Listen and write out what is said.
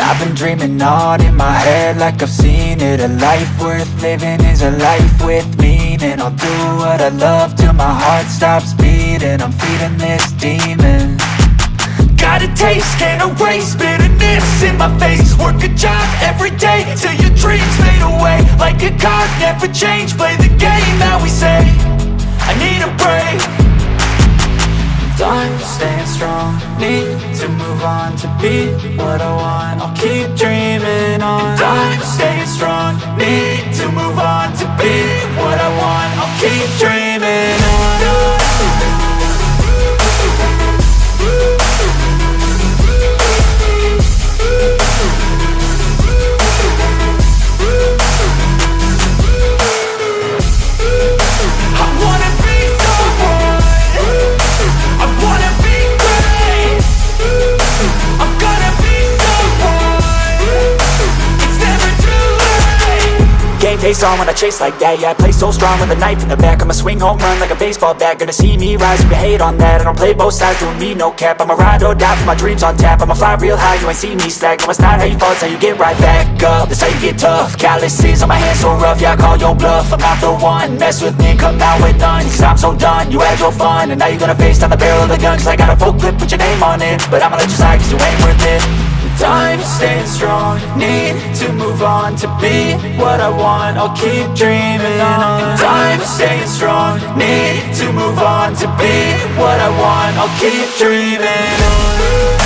I've been dreaming on in my head like I've seen it. A life worth living is a life with meaning. I'll do what I love till my heart stops beating. I'm feeding this demon. Got a taste, can't erase bitterness in my face. Work a job every day till your dreams fade away. Like a card, never change, play the game that we say. I need a break. I'm staying strong, need to move on to be what I want. I'll keep dreaming on. I'm staying strong, need to move on to be what I want. I'll keep dreaming on. Face on when I chase like that, yeah, I play so strong with a knife in the back. I'ma swing home run like a baseball bat. Gonna see me rise if you hate on that. I don't play both sides, doing me no cap. I'ma ride or die for my dreams on tap. I'ma fly real high, you ain't see me slack. No, it's not how you fall, it's how you get right back up. That's how you get tough. Calluses on my hands so rough, yeah, I call your bluff. I'm not the one, mess with me and come out with none. Cause I'm so done, you had your fun. And now you're gonna face down the barrel of the gun. Cause I got a full clip, put your name on it. But I'ma let you slide cause you ain't worth it. I'm staying strong, need to move on to be what I want. I'll keep dreaming on. I'm staying strong, need to move on to be what I want. I'll keep dreaming on.